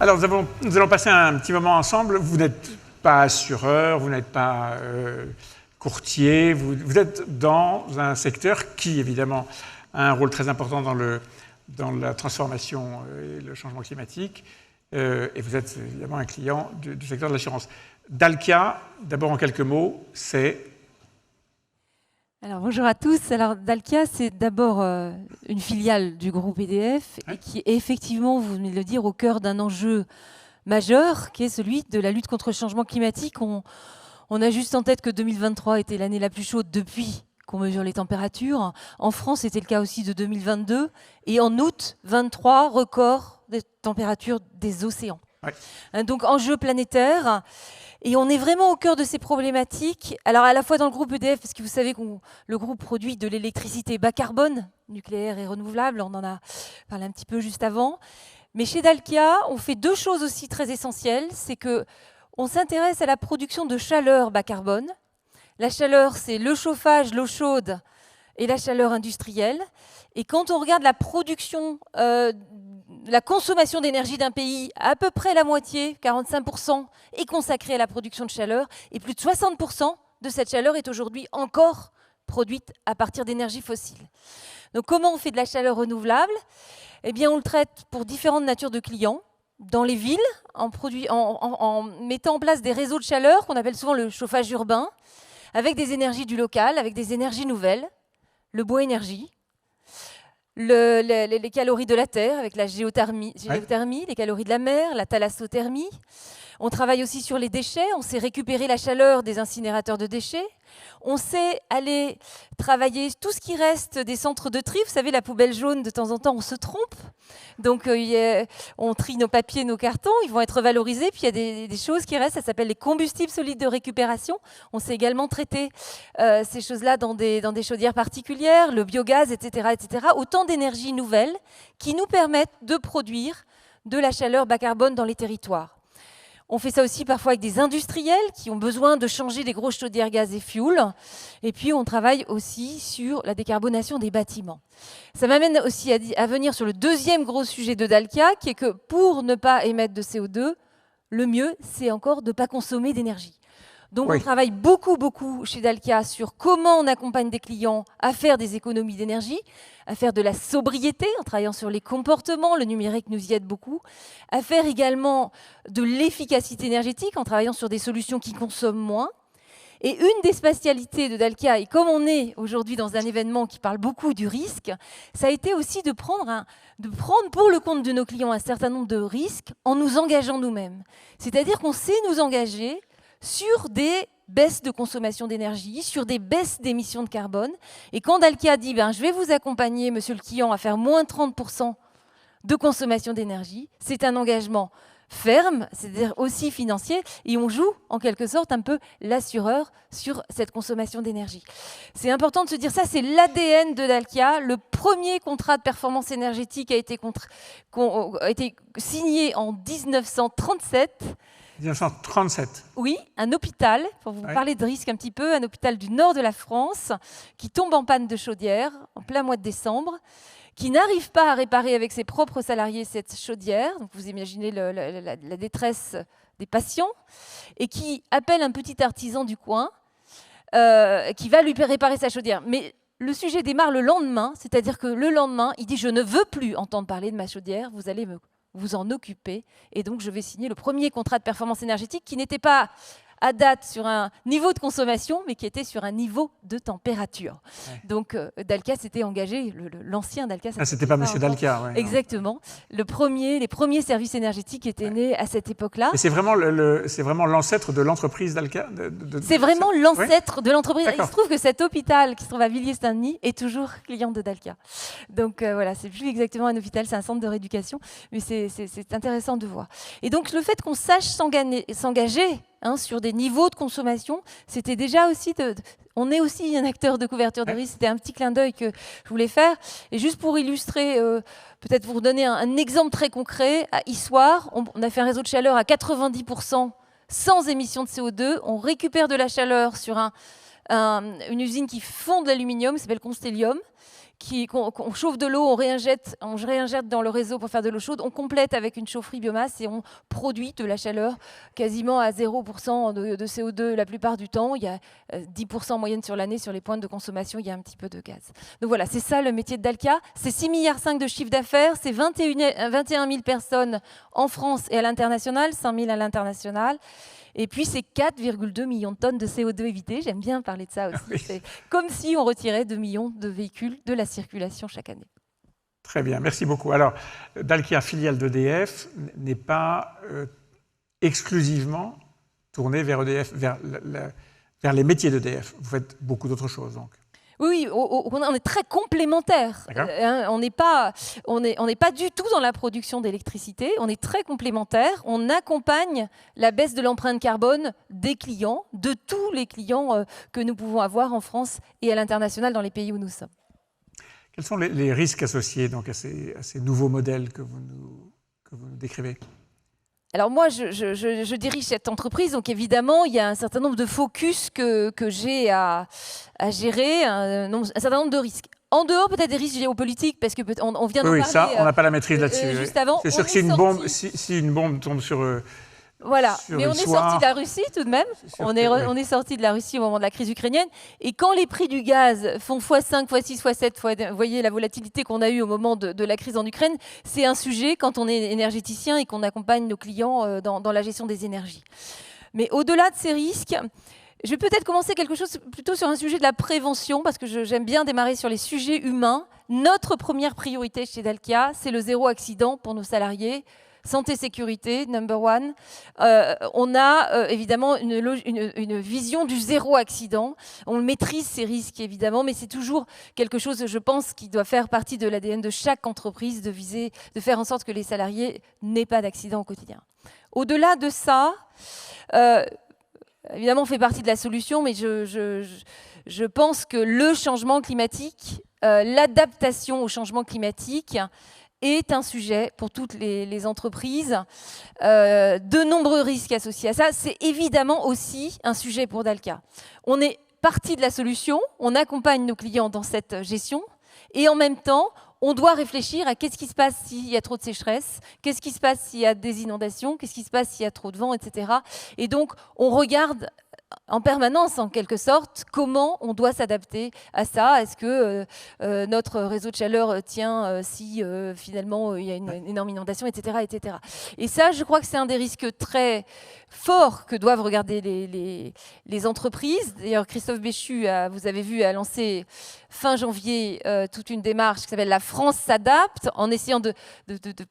Alors, nous allons passer un petit moment ensemble. Vous n'êtes pas assureur, vous n'êtes pas courtier, vous êtes dans un secteur qui, évidemment, a un rôle très important dans la transformation et le changement climatique. Et vous êtes évidemment un client du secteur de l'assurance. Dalkia, d'abord en quelques mots, c'est... Alors, bonjour à tous. Alors, Dalkia, c'est d'abord une filiale du groupe EDF et qui est effectivement, vous venez de le dire, au cœur d'un enjeu majeur qui est celui de la lutte contre le changement climatique. On a juste en tête que 2023 était l'année la plus chaude depuis qu'on mesure les températures. En France, c'était le cas aussi de 2022. Et en août 23, record des températures des océans. Ouais. Donc, enjeu planétaire. Et on est vraiment au cœur de ces problématiques. Alors, à la fois dans le groupe EDF, parce que vous savez que le groupe produit de l'électricité bas carbone, nucléaire et renouvelable. On en a parlé un petit peu juste avant. Mais chez Dalkia, on fait deux choses aussi très essentielles. C'est qu'on s'intéresse à la production de chaleur bas carbone. La chaleur, c'est le chauffage, l'eau chaude et la chaleur industrielle. Et quand on regarde la production, la consommation d'énergie d'un pays, à peu près la moitié, 45%, est consacrée à la production de chaleur. Et plus de 60% de cette chaleur est aujourd'hui encore produite à partir d'énergies fossiles. Donc comment on fait de la chaleur renouvelable ? Eh bien, on le traite pour différentes natures de clients. Dans les villes, en mettant en place des réseaux de chaleur qu'on appelle souvent le chauffage urbain, avec des énergies du local, avec des énergies nouvelles, le bois énergie, les calories de la terre, avec la géothermie, les calories de la mer, la thalassothermie. On travaille aussi sur les déchets, on sait récupérer la chaleur des incinérateurs de déchets. On sait aller travailler tout ce qui reste des centres de tri. Vous savez, la poubelle jaune, de temps en temps, on se trompe. Donc, on trie nos papiers, nos cartons, ils vont être valorisés. Puis, il y a des choses qui restent, ça s'appelle les combustibles solides de récupération. On sait également traiter ces choses-là dans des chaudières particulières, le biogaz, etc., etc. Autant d'énergies nouvelles qui nous permettent de produire de la chaleur bas carbone dans les territoires. On fait ça aussi parfois avec des industriels qui ont besoin de changer les grosses chaudières gaz et fioul. Et puis, on travaille aussi sur la décarbonation des bâtiments. Ça m'amène aussi à venir sur le deuxième gros sujet de Dalkia, qui est que pour ne pas émettre de CO2, le mieux, c'est encore de ne pas consommer d'énergie. Donc, on travaille beaucoup chez Dalkia sur comment on accompagne des clients à faire des économies d'énergie, à faire de la sobriété en travaillant sur les comportements, le numérique nous y aide beaucoup, à faire également de l'efficacité énergétique en travaillant sur des solutions qui consomment moins. Et une des spécialités de Dalkia, et comme on est aujourd'hui dans un événement qui parle beaucoup du risque, ça a été aussi de prendre pour le compte de nos clients un certain nombre de risques en nous engageant nous-mêmes. C'est-à-dire qu'on sait nous engager sur des baisses de consommation d'énergie, sur des baisses d'émissions de carbone. Et quand Dalkia dit je vais vous accompagner, monsieur le client, à faire moins 30% de consommation d'énergie, c'est un engagement ferme, c'est-à-dire aussi financier, et on joue en quelque sorte un peu l'assureur sur cette consommation d'énergie. C'est important de se dire ça, c'est l'ADN de Dalkia. Le premier contrat de performance énergétique a été signé en 1937. 1937. Oui, un hôpital, pour vous parler de risque un petit peu, un hôpital du nord de la France qui tombe en panne de chaudière en plein mois de décembre, qui n'arrive pas à réparer avec ses propres salariés cette chaudière. Donc vous imaginez la détresse des patients, et qui appelle un petit artisan du coin qui va lui réparer sa chaudière. Mais le sujet démarre le lendemain, c'est-à-dire que le lendemain, il dit « Je ne veux plus entendre parler de ma chaudière, vous allez vous en occuper ». Et donc, je vais signer le premier contrat de performance énergétique qui n'était pas à date sur un niveau de consommation, mais qui était sur un niveau de température. Ouais. Donc, Dalkia s'était engagé, l'ancien Dalkia... c'était pas Monsieur Dalkia. Ouais, exactement. Les premiers services énergétiques étaient nés à cette époque-là. Et c'est vraiment l'ancêtre de l'entreprise Dalkia C'est vraiment l'ancêtre de l'entreprise. Il se trouve que cet hôpital qui se trouve à Villiers-Saint-Denis est toujours client de Dalkia. Donc, voilà, c'est plus exactement un hôpital, c'est un centre de rééducation, mais c'est intéressant de voir. Et donc, le fait qu'on sache s'engager sur des niveaux de consommation, c'était déjà aussi... on est aussi un acteur de couverture de risque. C'était un petit clin d'œil que je voulais faire. Et juste pour illustrer, peut-être vous donner un exemple très concret, à Issoire, on a fait un réseau de chaleur à 90% sans émission de CO2. On récupère de la chaleur sur une usine qui fond de l'aluminium, qui s'appelle Constellium, qu'on chauffe de l'eau, on réinjecte dans le réseau pour faire de l'eau chaude, on complète avec une chaufferie biomasse et on produit de la chaleur quasiment à 0% de CO2 la plupart du temps. Il y a 10% en moyenne sur l'année sur les pointes de consommation, il y a un petit peu de gaz. Donc voilà, c'est ça le métier de Dalkia. C'est 6,5 milliards de chiffre d'affaires, c'est 21 000 personnes en France et à l'international, 5 000 à l'international. Et puis, c'est 4,2 millions de tonnes de CO2 évitées. J'aime bien parler de ça aussi. Oui. C'est comme si on retirait 2 millions de véhicules de la circulation chaque année. Très bien, merci beaucoup. Alors, Dalkia, filiale d'EDF, n'est pas exclusivement tournée vers EDF, vers les métiers d'EDF. Vous faites beaucoup d'autres choses, donc. Oui, on est très complémentaires. On n'est pas du tout dans la production d'électricité, on est très complémentaires. On accompagne la baisse de l'empreinte carbone des clients, de tous les clients que nous pouvons avoir en France et à l'international dans les pays où nous sommes. Quels sont les risques associés donc, à ces nouveaux modèles que vous nous décrivez ? Alors moi, je dirige cette entreprise, donc évidemment, il y a un certain nombre de focus que j'ai à gérer, un certain nombre de risques. En dehors peut-être des risques géopolitiques, parce qu'on vient d'en parler. Oui, ça, on n'a pas la maîtrise là-dessus. Juste avant, c'est sûr que si une bombe tombe sur voilà, mais on est sorti de la Russie tout de même. On est sorti de la Russie au moment de la crise ukrainienne. Et quand les prix du gaz font x5, x6, x7, vous voyez la volatilité qu'on a eue au moment de la crise en Ukraine, c'est un sujet quand on est énergéticien et qu'on accompagne nos clients dans la gestion des énergies. Mais au-delà de ces risques, je vais peut-être commencer quelque chose plutôt sur un sujet de la prévention, parce que j'aime bien démarrer sur les sujets humains. Notre première priorité chez Dalkia, c'est le zéro accident pour nos salariés. Santé, sécurité, number one. On a évidemment une vision du zéro accident. On maîtrise ces risques, évidemment, mais c'est toujours quelque chose, je pense, qui doit faire partie de l'ADN de chaque entreprise, de faire en sorte que les salariés n'aient pas d'accident au quotidien. Au-delà de ça, évidemment, on fait partie de la solution, mais je pense que le changement climatique, l'adaptation au changement climatique, est un sujet pour toutes les entreprises. De nombreux risques associés à ça. C'est évidemment aussi un sujet pour Dalkia. On est partie de la solution, on accompagne nos clients dans cette gestion, et en même temps, on doit réfléchir à qu'est-ce qui se passe s'il y a trop de sécheresse, qu'est-ce qui se passe s'il y a des inondations, qu'est-ce qui se passe s'il y a trop de vent, etc. Et donc, on regarde en permanence, en quelque sorte, comment on doit s'adapter à ça. Est-ce que notre réseau de chaleur tient si finalement il y a une énorme inondation, etc., etc. Et ça, je crois que c'est un des risques très forts que doivent regarder les entreprises. D'ailleurs, Christophe Béchu, vous avez vu, a lancé fin janvier toute une démarche qui s'appelle « La France s'adapte », en essayant de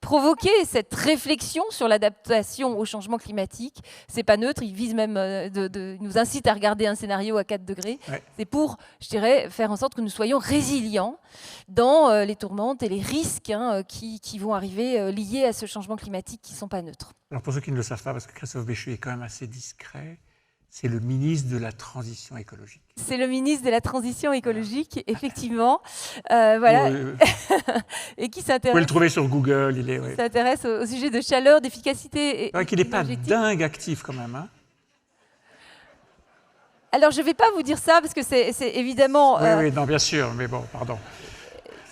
provoquer cette réflexion sur l'adaptation au changement climatique. C'est pas neutre, il vise même il nous incite à regarder un scénario à 4 degrés. Ouais. C'est pour, je dirais, faire en sorte que nous soyons résilients dans les tourmentes et les risques qui vont arriver liés à ce changement climatique qui ne sont pas neutres. Alors pour ceux qui ne le savent pas, parce que Christophe Béchu est quand même assez discret, c'est le ministre de la Transition écologique. C'est le ministre de la Transition écologique, effectivement. Voilà. Et qui s'intéresse. Vous pouvez le trouver sur Google. Il s'intéresse au sujet de chaleur, d'efficacité. Il n'est pas dingue actif quand même. Hein. Alors, je ne vais pas vous dire ça, parce que c'est évidemment... Oui, non, bien sûr, mais bon, pardon.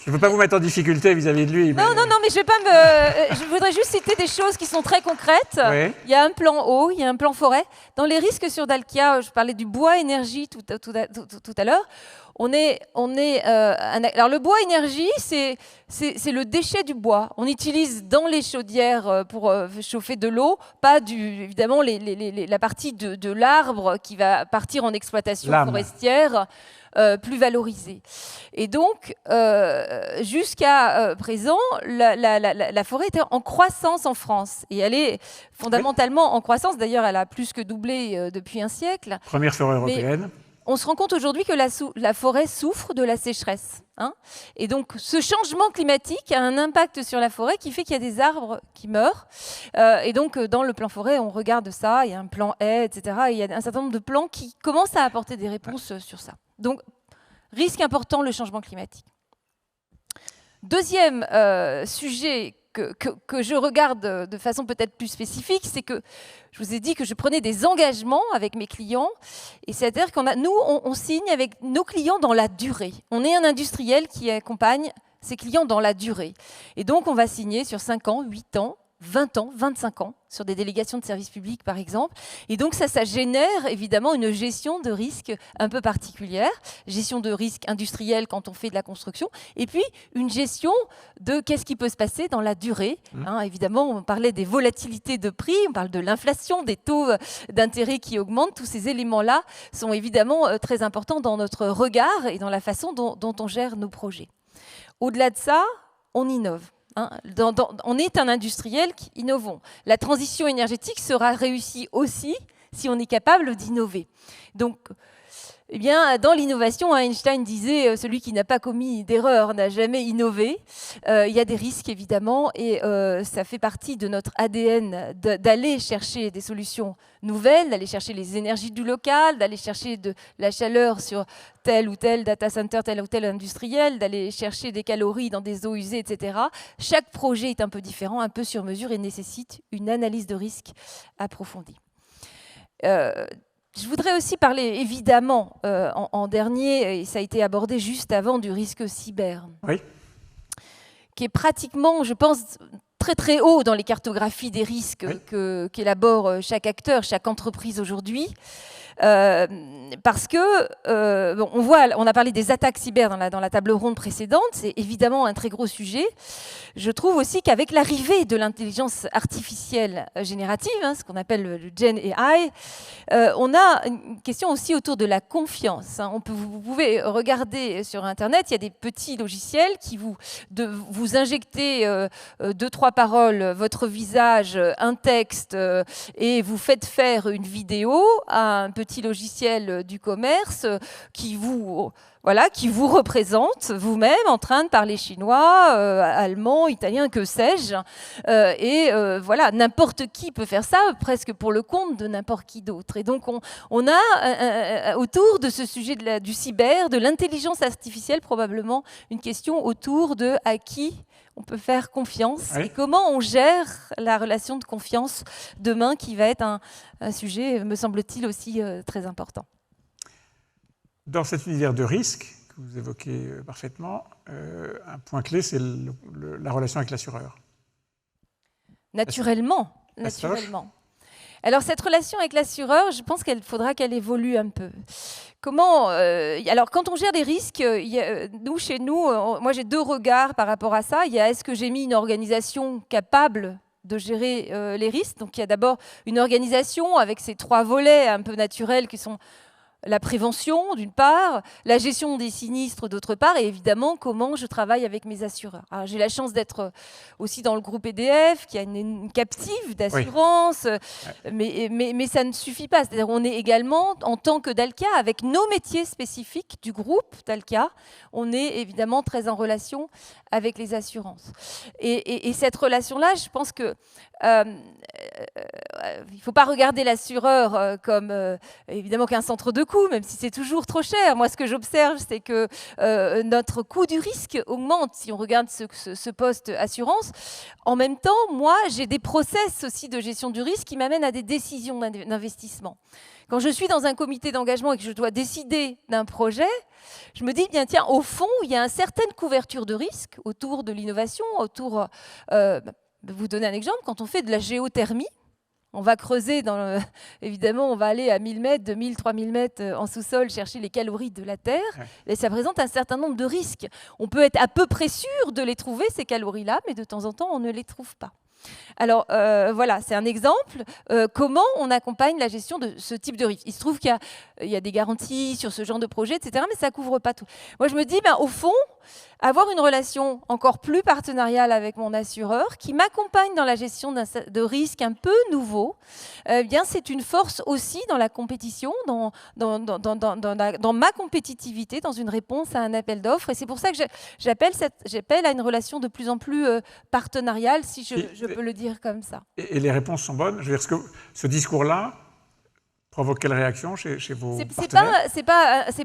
Je ne veux pas vous mettre en difficulté vis-à-vis de lui. Mais... Non, mais je vais pas me... Je voudrais juste citer des choses qui sont très concrètes. Oui. Il y a un plan eau, il y a un plan forêt. Dans les risques sur Dalkia, je parlais du bois énergie tout à l'heure. Alors le bois énergie, c'est le déchet du bois. On utilise dans les chaudières pour chauffer de l'eau, pas évidemment la partie de l'arbre qui va partir en exploitation forestière. Plus valorisée. Et donc, jusqu'à présent, la forêt était en croissance en France. Et elle est fondamentalement en croissance. D'ailleurs, elle a plus que doublé depuis un siècle. Première forêt européenne. Mais on se rend compte aujourd'hui que la forêt souffre de la sécheresse. Et donc, ce changement climatique a un impact sur la forêt qui fait qu'il y a des arbres qui meurent. Et donc, dans le plan forêt, on regarde ça. Il y a un plan haie, etc. Et il y a un certain nombre de plans qui commencent à apporter des réponses sur ça. Donc, risque important, le changement climatique. Deuxième sujet que je regarde de façon peut-être plus spécifique, c'est que je vous ai dit que je prenais des engagements avec mes clients, et c'est-à-dire on signe avec nos clients dans la durée. On est un industriel qui accompagne ses clients dans la durée. Et donc, on va signer sur 5 ans, 8 ans, 20 ans, 25 ans, sur des délégations de services publics, par exemple. Et donc, ça génère évidemment une gestion de risque un peu particulière, gestion de risque industriel quand on fait de la construction, et puis une gestion de qu'est-ce qui peut se passer dans la durée. Évidemment, on parlait des volatilités de prix, on parle de l'inflation, des taux d'intérêt qui augmentent. Tous ces éléments-là sont évidemment très importants dans notre regard et dans la façon dont on gère nos projets. Au-delà de ça, on innove. On est un industriel qui innovons. La transition énergétique sera réussie aussi si on est capable d'innover. Donc, eh bien, dans l'innovation, Einstein disait celui qui n'a pas commis d'erreur n'a jamais innové. Il y a des risques évidemment, et ça fait partie de notre ADN d'aller chercher des solutions nouvelles, d'aller chercher les énergies du local, d'aller chercher de la chaleur sur tel ou tel data center, tel ou tel industriel, d'aller chercher des calories dans des eaux usées, etc. Chaque projet est un peu différent, un peu sur mesure, et nécessite une analyse de risque approfondie. Je voudrais aussi parler, évidemment, en dernier, et ça a été abordé juste avant, du risque cyber, oui, qui est pratiquement, je pense, très très haut dans les cartographies des risques qu'élabore chaque acteur, chaque entreprise aujourd'hui. Parce que, on a parlé des attaques cyber dans la table ronde précédente, c'est évidemment un très gros sujet. Je trouve aussi qu'avec l'arrivée de l'intelligence artificielle générative, ce qu'on appelle le Gen AI, on a une question aussi autour de la confiance. Vous pouvez regarder sur Internet, il y a des petits logiciels qui vous injectez 2-3 paroles, votre visage, un texte, et vous faites faire une vidéo à un petit logiciel du commerce qui vous représente vous-même en train de parler chinois, allemand, italien, que sais-je. Voilà, n'importe qui peut faire ça, presque pour le compte de n'importe qui d'autre. Et donc, on a autour de ce sujet du cyber, de l'intelligence artificielle, probablement une question autour de à qui on peut faire confiance, et comment on gère la relation de confiance demain, qui va être un sujet, me semble-t-il, aussi très important. Dans cet univers de risque que vous évoquez parfaitement, un point clé, c'est la relation avec l'assureur. Naturellement. Alors, cette relation avec l'assureur, je pense qu'il faudra qu'elle évolue un peu. Alors, quand on gère des risques, chez nous, moi j'ai 2 regards par rapport à ça. Il y a, est-ce que j'ai mis une organisation capable de gérer les risques? Donc, il y a d'abord une organisation avec ces 3 volets un peu naturels qui sont la prévention, d'une part, la gestion des sinistres, d'autre part, et évidemment, comment je travaille avec mes assureurs. J'ai la chance d'être aussi dans le groupe EDF, qui a une captive d'assurance, mais ça ne suffit pas. C'est-à-dire, on est également, en tant que Dalkia, avec nos métiers spécifiques du groupe Dalkia, on est évidemment très en relation avec les assurances. Et cette relation-là, je pense que il ne faut pas regarder l'assureur comme évidemment qu'un centre de coût, même si c'est toujours trop cher. Moi, ce que j'observe, c'est que notre coût du risque augmente si on regarde ce poste assurance. En même temps, moi, j'ai des process aussi de gestion du risque qui m'amènent à des décisions d'investissement. Quand je suis dans un comité d'engagement et que je dois décider d'un projet, je me dis, bien tiens, au fond, il y a une certaine couverture de risque autour de l'innovation, autour... vous donner un exemple, quand on fait de la géothermie, on va creuser, évidemment, on va aller à 1000 mètres, 2000, 3000 mètres en sous-sol chercher les calories de la Terre, et ça présente un certain nombre de risques. On peut être à peu près sûr de les trouver, ces calories-là, mais de temps en temps, on ne les trouve pas. Alors voilà, c'est un exemple. Comment on accompagne la gestion de ce type de risque? Il se trouve qu'il y a des garanties sur ce genre de projet, etc., mais ça ne couvre pas tout. Moi, je me dis, au fond, avoir une relation encore plus partenariale avec mon assureur, qui m'accompagne dans la gestion de risques un peu nouveaux, c'est une force aussi dans la compétition, dans ma compétitivité, dans une réponse à un appel d'offres. Et c'est pour ça que j'appelle à une relation de plus en plus partenariale, si je peux le dire comme ça. Et les réponses sont bonnes. Je veux dire, ce discours-là provoque quelle réaction chez vos C'est partenaires?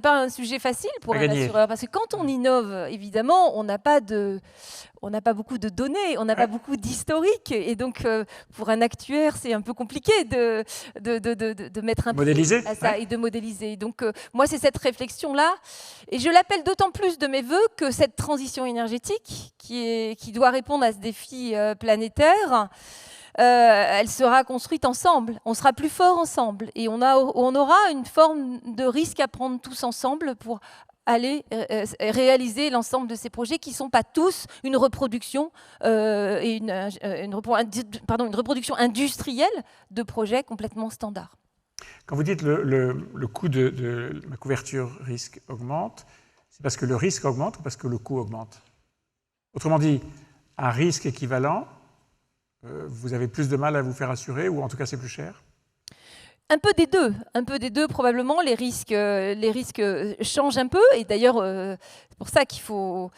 pas un sujet facile pour un assureur, parce que quand on innove, évidemment, on n'a pas beaucoup de données, on n'a pas beaucoup d'historique, et donc pour un actuaire, c'est un peu compliqué de mettre un modéliser prix à ça et de modéliser. Donc moi, c'est cette réflexion-là, et je l'appelle d'autant plus de mes voeux que cette transition énergétique, qui doit répondre à ce défi planétaire, elle sera construite ensemble, on sera plus fort ensemble, et on aura une forme de risque à prendre tous ensemble pour aller réaliser l'ensemble de ces projets qui ne sont pas tous une reproduction, une reproduction industrielle de projets complètement standards. Quand vous dites le coût de la couverture risque augmente, c'est parce que le risque augmente ou parce que le coût augmente? Autrement dit, à risque équivalent, vous avez plus de mal à vous faire assurer, ou en tout cas c'est plus cher? Un peu des deux probablement. Les risques changent un peu, et d'ailleurs c'est pour ça qu'il faut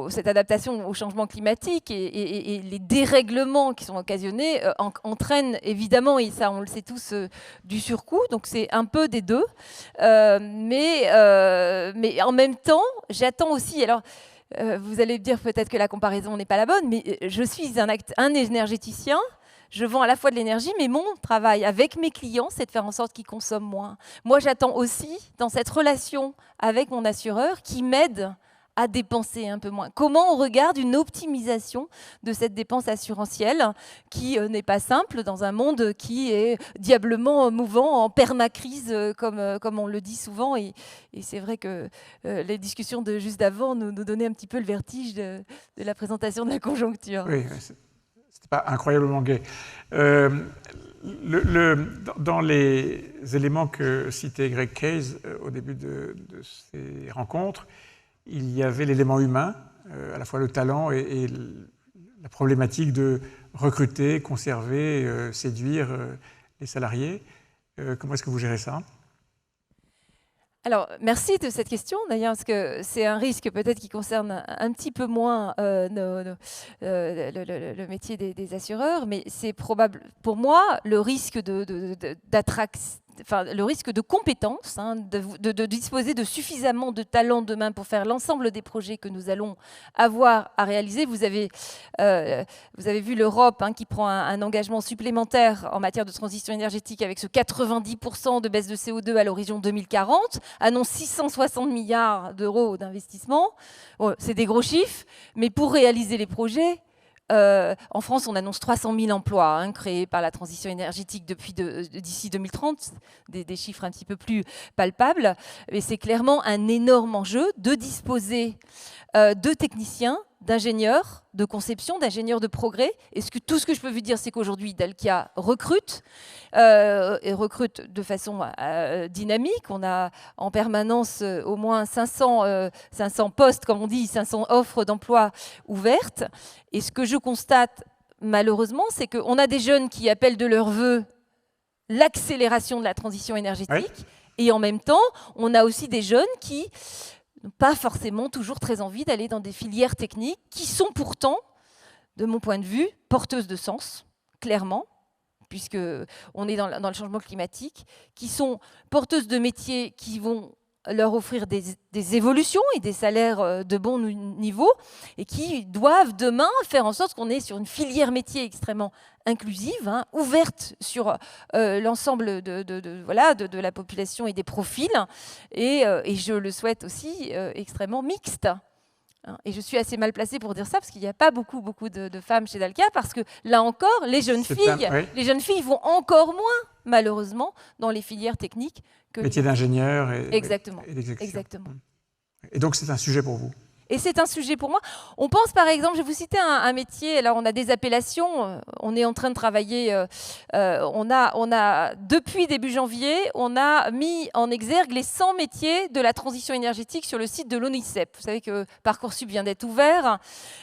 cette adaptation au changement climatique, et les dérèglements qui sont occasionnés entraînent évidemment, et ça on le sait tous, du surcoût. Donc c'est un peu des deux, mais en même temps j'attends aussi. Alors vous allez me dire peut-être que la comparaison n'est pas la bonne, mais je suis un énergéticien. Je vends à la fois de l'énergie, mais mon travail avec mes clients, c'est de faire en sorte qu'ils consomment moins. Moi, j'attends aussi, dans cette relation avec mon assureur, qui m'aide à dépenser un peu moins. Comment on regarde une optimisation de cette dépense assurantielle, qui n'est pas simple dans un monde qui est diablement mouvant, en permacrise, comme on le dit souvent. Et c'est vrai que les discussions de juste avant nous donnaient un petit peu le vertige de la présentation de la conjoncture. Oui, c'était pas incroyablement gai. Dans les éléments que citait Greg Case au début de ces rencontres, il y avait l'élément humain, à la fois le talent et la problématique de recruter, conserver, séduire les salariés. Comment est-ce que vous gérez ça? Alors, merci de cette question, d'ailleurs, parce que c'est un risque peut-être qui concerne un petit peu moins le métier des assureurs, mais c'est probable, pour moi, le risque le risque de compétence, de disposer de suffisamment de talent demain pour faire l'ensemble des projets que nous allons avoir à réaliser. Vous avez vu l'Europe qui prend un engagement supplémentaire en matière de transition énergétique avec ce 90% de baisse de CO2 à l'horizon 2040, annonce 660 milliards d'euros d'investissement. Bon, c'est des gros chiffres, mais pour réaliser les projets, en France, on annonce 300 000 emplois créés par la transition énergétique d'ici 2030, des chiffres un petit peu plus palpables. Mais c'est clairement un énorme enjeu de disposer de techniciens, d'ingénieurs de conception, d'ingénieurs de progrès. Et tout ce que je peux vous dire, c'est qu'aujourd'hui, Dalkia recrute, et recrute de façon dynamique. On a en permanence au moins 500 postes, comme on dit, 500 offres d'emploi ouvertes. Et ce que je constate, malheureusement, c'est qu'on a des jeunes qui appellent de leur vœu l'accélération de la transition énergétique. Oui. Et en même temps, on a aussi des jeunes qui n'ont pas forcément toujours très envie d'aller dans des filières techniques qui sont pourtant, de mon point de vue, porteuses de sens, clairement, puisqu'on est dans le changement climatique, qui sont porteuses de métiers qui vont leur offrir des évolutions et des salaires de bon niveau, et qui doivent demain faire en sorte qu'on est sur une filière métier extrêmement inclusive, ouverte sur l'ensemble de la population et des profils, et je le souhaite aussi extrêmement mixte. Et je suis assez mal placée pour dire ça, parce qu'il n'y a pas beaucoup de femmes chez Dalkia, parce que là encore, les jeunes filles vont encore moins, malheureusement, dans les filières techniques. Métier d'ingénieur et d'exécution. Exactement. Et donc c'est un sujet pour vous? Et c'est un sujet pour moi. On pense par exemple, je vais vous citer un métier, alors on a des appellations, on est en train de travailler, on a depuis début janvier, on a mis en exergue les 100 métiers de la transition énergétique sur le site de l'ONICEP. Vous savez que Parcoursup vient d'être ouvert.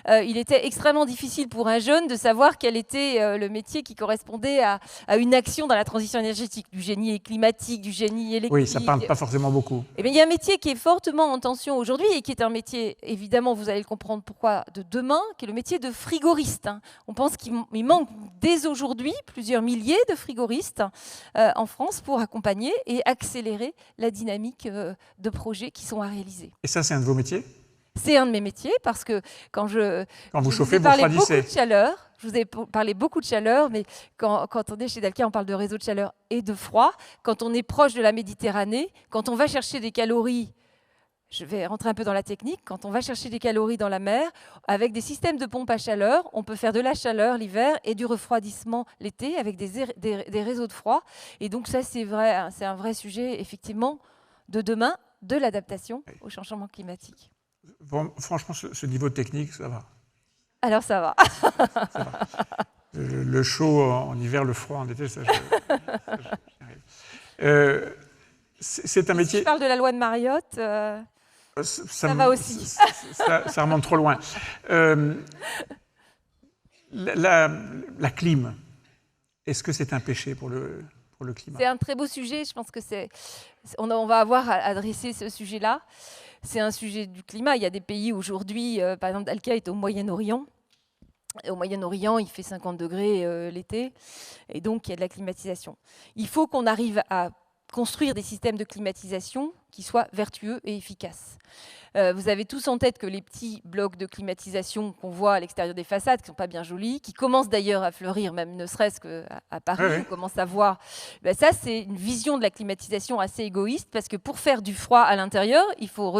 Il était extrêmement difficile pour un jeune de savoir quel était le métier qui correspondait à une action dans la transition énergétique, du génie climatique, du génie électrique. Oui, ça ne parle pas forcément beaucoup. Eh bien, il y a un métier qui est fortement en tension aujourd'hui et qui est un métier évidemment, vous allez le comprendre pourquoi, de demain, qui est le métier de frigoriste. On pense qu'il manque dès aujourd'hui plusieurs milliers de frigoristes en France pour accompagner et accélérer la dynamique de projets qui sont à réaliser. Et ça, c'est un de vos métiers? C'est un de mes métiers parce que quand vous chauffez, vous beaucoup refroidissez. de chaleur. Je vous ai parlé beaucoup de chaleur, mais quand on est chez Dalkia, on parle de réseau de chaleur et de froid. Quand on est proche de la Méditerranée, quand on va chercher des calories, je vais rentrer un peu dans la technique, quand on va chercher des calories dans la mer, avec des systèmes de pompe à chaleur, on peut faire de la chaleur l'hiver et du refroidissement l'été avec des réseaux de froid. Et donc ça, c'est un vrai sujet, effectivement, de demain, de l'adaptation au changement climatique. Bon, franchement, ce niveau de technique, ça va. Alors ça va. Ça va. Le chaud en hiver, le froid en été, ça, j'y arrive. C'est un métier... Si je parle de la loi de Mariotte, ça va aussi. Ça remonte trop loin. La clim, est-ce que c'est un péché pour le climat? C'est un très beau sujet. Je pense que on va avoir à adresser ce sujet-là. C'est un sujet du climat. Il y a des pays aujourd'hui, par exemple, Dalkia est au Moyen-Orient. Au Moyen-Orient, il fait 50 degrés l'été, et donc il y a de la climatisation. Il faut qu'on arrive à construire des systèmes de climatisation qui soient vertueux et efficaces. Vous avez tous en tête que les petits blocs de climatisation qu'on voit à l'extérieur des façades, qui ne sont pas bien jolis, qui commencent d'ailleurs à fleurir, même ne serait-ce qu'à Paris, on commence à voir. Ça, c'est une vision de la climatisation assez égoïste, parce que pour faire du froid à l'intérieur, il faut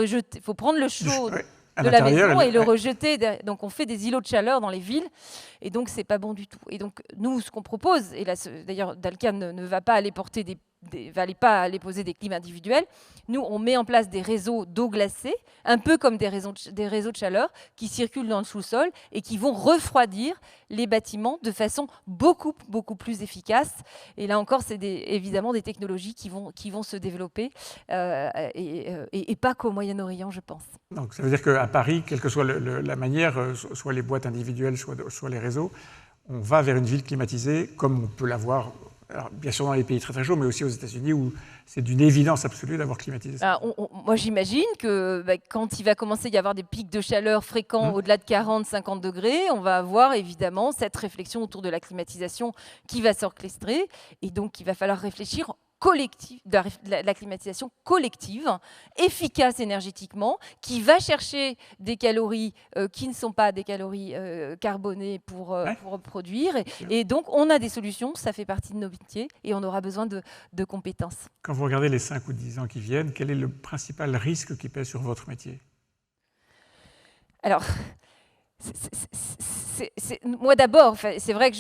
prendre le chaud de la maison et le rejeter. Donc on fait des îlots de chaleur dans les villes, et donc c'est pas bon du tout. Et donc nous, ce qu'on propose, et là d'ailleurs Dalkia ne va pas aller poser des clims individuels. Nous, on met en place des réseaux d'eau glacée, un peu comme des réseaux de chaleur qui circulent dans le sous-sol et qui vont refroidir les bâtiments de façon beaucoup plus efficace. Et là encore, c'est évidemment des technologies qui vont se développer et pas qu'au Moyen-Orient, je pense. Donc ça veut dire qu'à Paris, quelle que soit la manière, soit les boîtes individuelles, soit les réseaux, on va vers une ville climatisée comme on peut l'avoir. Alors, bien sûr dans les pays très très chauds, mais aussi aux États-Unis où c'est d'une évidence absolue d'avoir climatisé ça. Moi j'imagine que quand il va commencer à y avoir des pics de chaleur fréquents au-delà de 40-50 degrés, on va avoir évidemment cette réflexion autour de la climatisation qui va s'orchestrer, et donc il va falloir réfléchir de la climatisation collective, efficace énergétiquement, qui va chercher des calories qui ne sont pas des calories carbonées pour produire. Et donc, on a des solutions, ça fait partie de nos métiers, et on aura besoin de compétences. Quand vous regardez les 5 ou 10 ans qui viennent, quel est le principal risque qui pèse sur votre métier? Alors, moi d'abord, c'est vrai que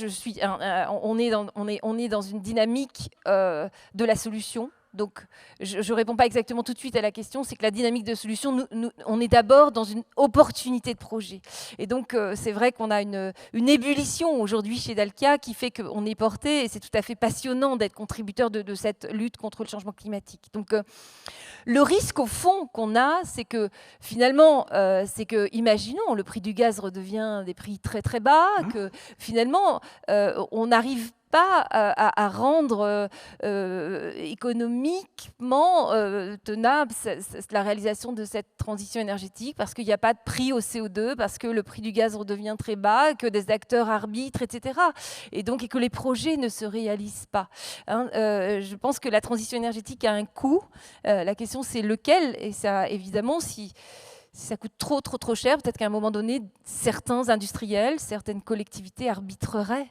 on est dans une dynamique de la solution. Donc, je ne réponds pas exactement tout de suite à la question, c'est que la dynamique de solution, on est d'abord dans une opportunité de projet. Et donc, c'est vrai qu'on a une ébullition aujourd'hui chez Dalkia qui fait qu'on est porté, et c'est tout à fait passionnant d'être contributeur de cette lutte contre le changement climatique. Donc, le risque, au fond, qu'on a, c'est que finalement, imaginons, le prix du gaz redevient des prix très très bas, que finalement, on n'arrive pas à rendre économiquement tenable la réalisation de cette transition énergétique, parce qu'il n'y a pas de prix au CO2, parce que le prix du gaz redevient très bas, que des acteurs arbitrent, etc. Et que les projets ne se réalisent pas. Je pense que la transition énergétique a un coût. La question, c'est lequel. Et ça, évidemment, si ça coûte trop cher, peut-être qu'à un moment donné, certains industriels, certaines collectivités arbitreraient.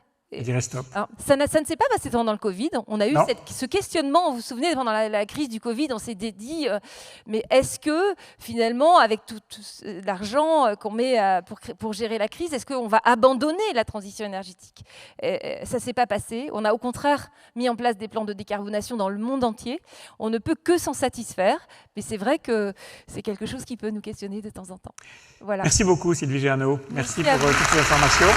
Alors, ça ne s'est pas passé pendant le Covid. On a eu ce questionnement, vous vous souvenez, pendant la crise du Covid, on s'est dit, mais est-ce que finalement, avec tout l'argent qu'on met pour gérer la crise, est-ce qu'on va abandonner la transition énergétique? Ça ne s'est pas passé. On a au contraire mis en place des plans de décarbonation dans le monde entier. On ne peut que s'en satisfaire, mais c'est vrai que c'est quelque chose qui peut nous questionner de temps en temps. Voilà. Merci beaucoup Sylvie Géano. Merci pour toutes ces informations.